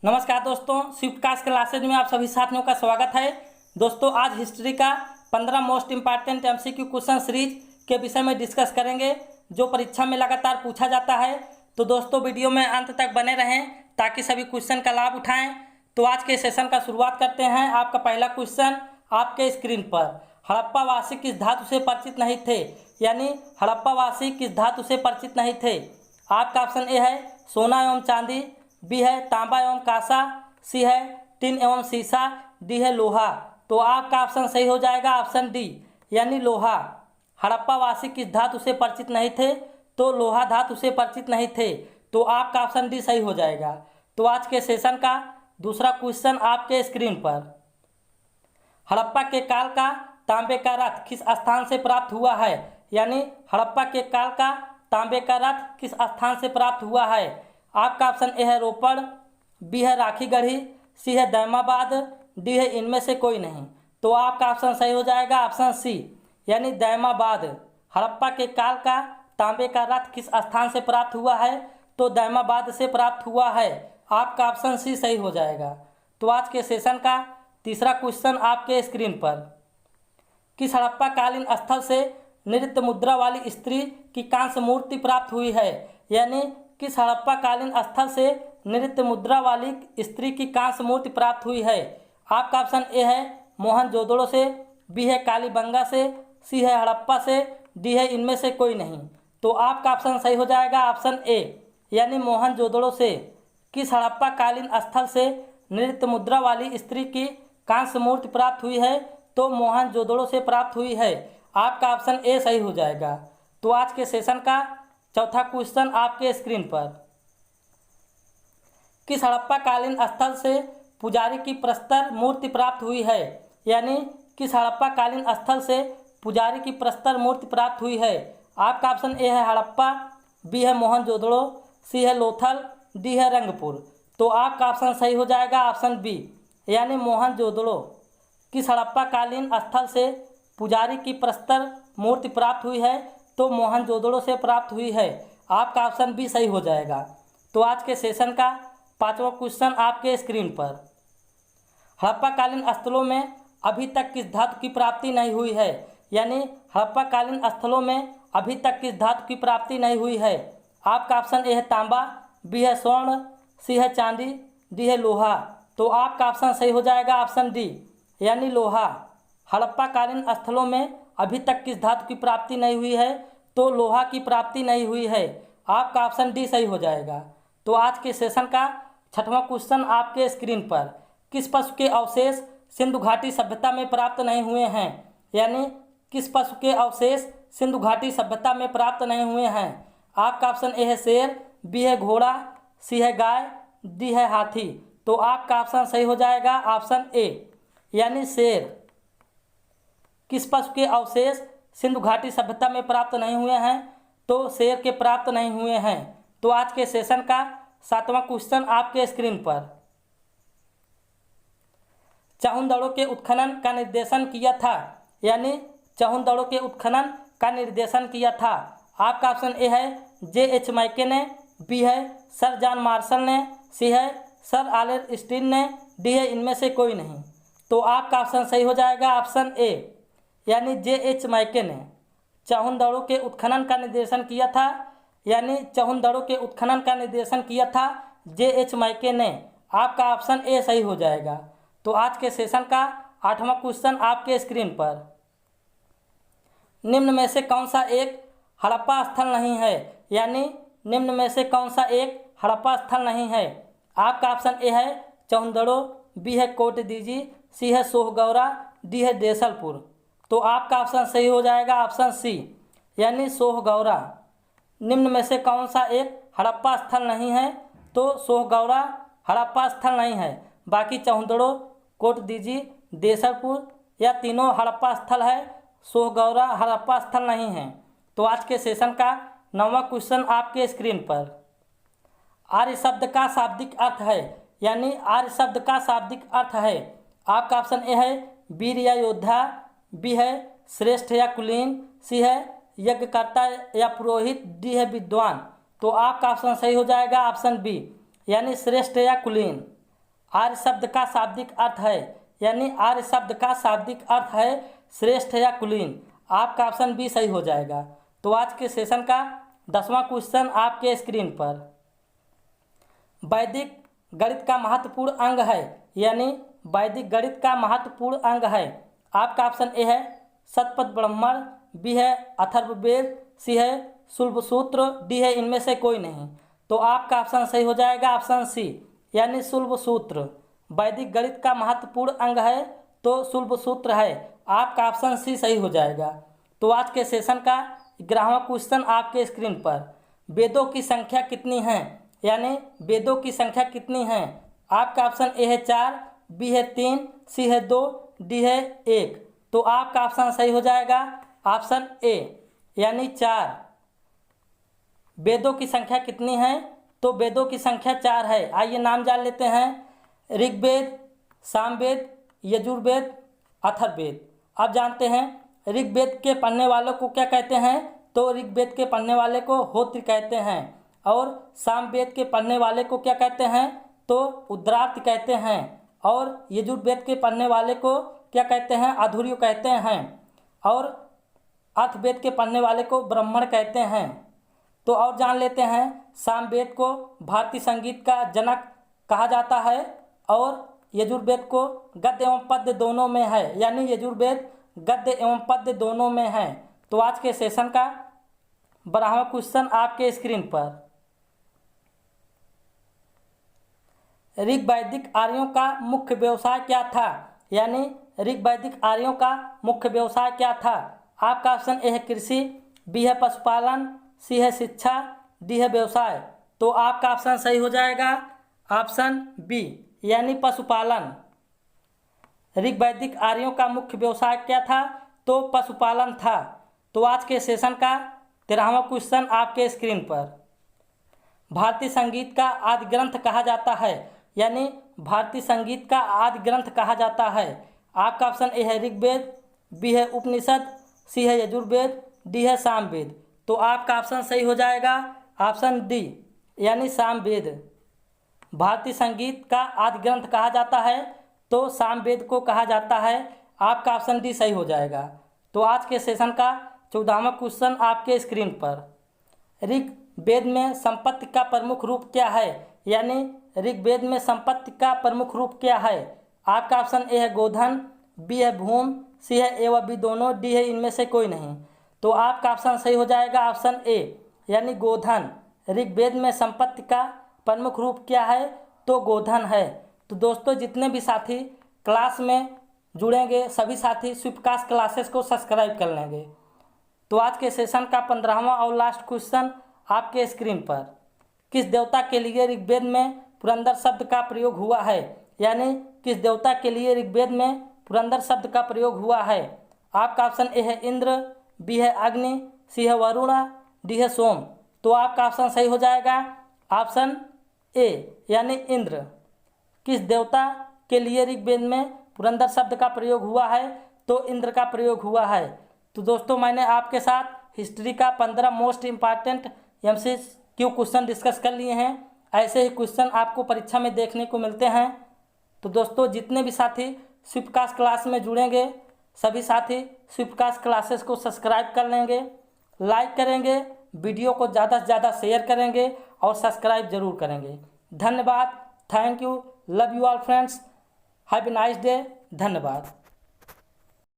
नमस्कार दोस्तों, स्विफ्टकास्ट क्लासेज में आप सभी साथियों का स्वागत है। दोस्तों, आज हिस्ट्री का 15 most important MCQ question series के विषय में डिस्कस करेंगे, जो परीक्षा में लगातार पूछा जाता है। तो दोस्तों, वीडियो में अंत तक बने रहें ताकि सभी क्वेश्चन का लाभ उठाएं। तो आज के सेशन का शुरुआत करते हैं। आपका पहला क्वेश्चन आपके स्क्रीन पर, हड़प्पा वासी किस धातु से परिचित नहीं थे? यानी हड़प्पा वासी किस धातु से परिचित नहीं थे? आपका ऑप्शन ए है सोना एवं चांदी, बी है तांबा एवं कांसा, सी है टिन एवं सीसा, डी है लोहा। तो आपका ऑप्शन सही हो जाएगा ऑप्शन डी, यानी लोहा। हड़प्पा वासी किस धातु से परिचित नहीं थे? तो लोहा धातु से परिचित नहीं थे। तो आपका ऑप्शन डी सही हो जाएगा। तो आज के सेशन का दूसरा क्वेश्चन आपके स्क्रीन पर, हड़प्पा के काल का तांबे का रथ किस स्थान से प्राप्त हुआ है? यानी हड़प्पा के काल का तांबे का रथ किस स्थान से प्राप्त हुआ है? आपका ऑप्शन ए है रोपड़, बी है राखीगढ़ी, सी है दैमाबाद, डी है इनमें से कोई नहीं। तो आपका ऑप्शन सही हो जाएगा ऑप्शन सी, यानी दैमाबाद। हड़प्पा के काल का तांबे का रथ किस स्थान से प्राप्त हुआ है? तो दैमाबाद से प्राप्त हुआ है। आपका ऑप्शन सी सही हो जाएगा। तो आज के सेशन का तीसरा क्वेश्चन आपके स्क्रीन पर, किस हड़प्पा कालीन स्थल से नृत्य मुद्रा वाली स्त्री की कांस्य मूर्ति प्राप्त हुई है? यानी किस हड़प्पा कालीन स्थल से नृत्य मुद्रा वाली स्त्री की कांस्य मूर्ति प्राप्त हुई है? आपका ऑप्शन ए है मोहनजोदड़ो से, बी है कालीबंगा से, सी है हड़प्पा से, डी है इनमें से कोई नहीं। तो आपका ऑप्शन सही हो जाएगा ऑप्शन ए, यानी मोहनजोदड़ो से। किस हड़प्पा कालीन स्थल से नृत्य मुद्रा वाली स्त्री की कांस्य मूर्ति प्राप्त हुई है? तो मोहनजोदड़ो से प्राप्त हुई है। आपका ऑप्शन ए सही हो जाएगा। तो आज के सेशन का चौथा क्वेश्चन आपके स्क्रीन पर, किस हड़प्पा कालीन स्थल से पुजारी की प्रस्तर मूर्ति प्राप्त हुई है? यानी किस हड़प्पा कालीन स्थल से पुजारी की प्रस्तर मूर्ति प्राप्त हुई है? आपका ऑप्शन ए है हड़प्पा, बी है मोहनजोदड़ो, सी है लोथल, डी है रंगपुर। तो आपका ऑप्शन सही हो जाएगा ऑप्शन बी, यानी मोहनजोदड़ो। किस हड़प्पा कालीन स्थल से पुजारी की प्रस्तर मूर्ति प्राप्त हुई है? तो मोहनजोदड़ो से प्राप्त हुई है। आपका ऑप्शन बी सही हो जाएगा। तो आज के सेशन का पांचवा क्वेश्चन आपके स्क्रीन पर, हड़प्पा कालीन स्थलों में अभी तक किस धातु की प्राप्ति नहीं हुई है? यानी हड़प्पा कालीन स्थलों में अभी तक किस धातु की प्राप्ति नहीं हुई है? आपका ऑप्शन ए है तांबा, बी है स्वर्ण, सी है चांदी, डी है लोहा। तो आपका ऑप्शन सही हो जाएगा ऑप्शन डी, यानी लोहा। हड़प्पा कालीन स्थलों में अभी तक किस धातु की प्राप्ति नहीं हुई है? तो लोहा की प्राप्ति नहीं हुई है। आपका ऑप्शन डी सही हो जाएगा। तो आज के सेशन का छठवां क्वेश्चन आपके स्क्रीन पर, किस पशु के अवशेष सिंधु घाटी सभ्यता में प्राप्त नहीं हुए हैं? यानी किस पशु के अवशेष सिंधु घाटी सभ्यता में प्राप्त नहीं हुए हैं? आपका ऑप्शन ए है शेर, बी है घोड़ा, सी है गाय, डी है हाथी। तो आपका ऑप्शन सही हो जाएगा ऑप्शन ए, यानी शेर। किस पशु के अवशेष सिंधु घाटी सभ्यता में प्राप्त नहीं हुए हैं? तो शेर के प्राप्त नहीं हुए हैं। तो आज के सेशन का सातवां क्वेश्चन आपके स्क्रीन पर, चाहुंदड़ो के उत्खनन का निर्देशन किया था? यानी चाहुंदड़ो के उत्खनन का निर्देशन किया था। आपका ऑप्शन ए है जे.एच. मैके ने, बी है सर जॉन मार्शल ने, सी है सर आलेर स्टीन ने, डी है इनमें से कोई नहीं। तो आपका ऑप्शन सही हो जाएगा ऑप्शन ए, यानी जे.एच. मैके ने चाहुंदड़ो के उत्खनन का निर्देशन किया था। यानी चाहुंदड़ो के उत्खनन का निर्देशन किया था जे.एच. मैके ने। आपका ऑप्शन ए सही हो जाएगा। तो आज के सेशन का आठवां क्वेश्चन आपके स्क्रीन पर, निम्न में से कौन सा एक हड़प्पा स्थल नहीं है? यानी निम्न में से कौन सा एक हड़प्पा स्थल नहीं है? आपका ऑप्शन ए है चाहुंदड़ो, बी है कोटदीजी, सी है सोहगौरा, डी है देसलपुर। तो आपका ऑप्शन सही हो जाएगा ऑप्शन सी, यानी सोहगौरा। निम्न में से कौन सा एक हड़प्पा स्थल नहीं है? तो सोहगौरा हड़प्पा स्थल नहीं है। बाकी चाहुंदड़ो, कोटदीजी, देसलपुर या तीनों हड़प्पा स्थल है, सोहगौरा हड़प्पा स्थल नहीं है। तो आज के सेशन का नौवां क्वेश्चन आपके स्क्रीन पर, आर्य शब्द का शाब्दिक अर्थ है? यानी आर्य शब्द का शाब्दिक अर्थ है। आपका ऑप्शन ए है वीर या योद्धा, बी है श्रेष्ठ या कुलीन, सी है यज्ञकर्ता या पुरोहित, डी है विद्वान। तो आपका ऑप्शन सही हो जाएगा ऑप्शन बी, यानी श्रेष्ठ या कुलीन। आर्य शब्द का शाब्दिक अर्थ है, यानी आर्य शब्द का शाब्दिक अर्थ है श्रेष्ठ या कुलीन। आपका ऑप्शन बी सही हो जाएगा। तो आज के सेशन का 10वां क्वेश्चन आपके स्क्रीन पर। वैदिक गणित का महत्वपूर्ण अंग है, यानी वैदिक गणित का महत्वपूर्ण अंग है। आपका ऑप्शन ए है शतपथ ब्राह्मण, बी है अथर्ववेद, सी है शुल्ब सूत्र, डी है इनमें से कोई नहीं। तो आपका ऑप्शन सही हो जाएगा ऑप्शन सी, यानी शुल्ब सूत्र। वैदिक गणित का महत्वपूर्ण अंग है तो शुल्ब सूत्र है। आपका ऑप्शन सी सही हो जाएगा। तो आज के सेशन का 11वां क्वेश्चन आपके स्क्रीन पर। वेदों की संख्या कितनी है, यानी वेदों की संख्या कितनी है। आपका ऑप्शन ए है 4, बी है 3, सी है 2, डी है 1। तो आपका ऑप्शन सही हो जाएगा ऑप्शन ए, यानी 4। वेदों की संख्या कितनी है, तो वेदों की संख्या 4 है। आइए नाम जान लेते हैं। ऋग्वेद, सामवेद, यजुर्वेद, अथर्ववेद। अब जानते हैं ऋग्वेद के पढ़ने वालों को क्या कहते हैं, तो ऋग्वेद के पढ़ने वाले को होत्र कहते हैं, और सामवेद के पढ़ने वाले को क्या कहते हैं, तो उद्रार्थ कहते हैं, और यजुर्वेद के पढ़ने वाले को क्या कहते हैं, अधूर्य कहते हैं, और अथर्ववेद के पढ़ने वाले को ब्राह्मण कहते हैं। तो और जान लेते हैं सामवेद को भारतीय संगीत का जनक कहा जाता है, और यजुर्वेद को गद्य एवं पद्य दोनों में है, यानी यजुर्वेद गद्य एवं पद्य दोनों में है। तो आज के सेशन का 12वां क्वेश्चन आपके स्क्रीन पर। ऋग्वैदिक आर्यों का मुख्य व्यवसाय क्या था, यानी ऋग्वैदिक आर्यों का मुख्य व्यवसाय क्या था। आपका ऑप्शन ए है कृषि, बी है पशुपालन, सी है शिक्षा, डी है व्यवसाय। तो आपका ऑप्शन सही हो जाएगा ऑप्शन बी, यानी पशुपालन। ऋग्वैदिक आर्यों का मुख्य व्यवसाय क्या था, तो पशुपालन था। तो आज के सेशन का 13वां क्वेश्चन आपके स्क्रीन पर। भारतीय संगीत का आदि ग्रंथ कहा जाता है, यानी भारतीय संगीत का आदि ग्रंथ कहा जाता है। आपका ऑप्शन ए है ऋग्वेद, बी है उपनिषद, सी है यजुर्वेद, डी है सामवेद। तो आपका ऑप्शन सही हो जाएगा ऑप्शन डी, यानी सामवेद। भारतीय संगीत का आदि ग्रंथ कहा जाता है तो सामवेद को कहा जाता है। आपका ऑप्शन डी सही हो जाएगा। तो आज के सेशन का 14वां क्वेश्चन आपके स्क्रीन पर। ऋग्वेद में संपत्ति का प्रमुख रूप क्या है, यानी ऋग्वेद में संपत्ति का प्रमुख रूप क्या है। आपका ऑप्शन ए है गोधन, बी है भूमि, सी है ए व बी दोनों, डी है इनमें से कोई नहीं। तो आपका ऑप्शन सही हो जाएगा ऑप्शन ए, यानी गोधन। ऋग्वेद में संपत्ति का प्रमुख रूप क्या है, तो गोधन है। तो दोस्तों जितने भी साथी क्लास में जुड़ेंगे सभी साथी स्विफ्टकास्ट क्लासेस को सब्सक्राइब कर लेंगे। तो आज के सेशन का 15वां और लास्ट क्वेश्चन आपके स्क्रीन पर। किस देवता के लिए ऋग्वेद में पुरंदर शब्द का प्रयोग हुआ है, यानी किस देवता के लिए ऋग्वेद में पुरंदर शब्द का प्रयोग हुआ है। आपका ऑप्शन ए है इंद्र, बी है अग्नि, सी है वरुणा, डी है सोम। तो आपका ऑप्शन सही हो जाएगा ऑप्शन ए, यानी इंद्र। किस देवता के लिए ऋग्वेद में पुरंदर शब्द का प्रयोग हुआ है, तो इंद्र का प्रयोग हुआ है। तो दोस्तों मैंने आपके साथ हिस्ट्री का 15 most important MCQ question discuss कर लिए हैं। ऐसे ही क्वेश्चन आपको परीक्षा में देखने को मिलते हैं। तो दोस्तों जितने भी साथी स्विफ्टकास्ट क्लास में जुड़ेंगे सभी साथी स्विफ्टकास्ट क्लासेस को सब्सक्राइब कर लेंगे, लाइक करेंगे, वीडियो को ज़्यादा से ज़्यादा शेयर करेंगे और सब्सक्राइब जरूर करेंगे। धन्यवाद, thank you, love you all friends, have a nice day, धन्यवाद।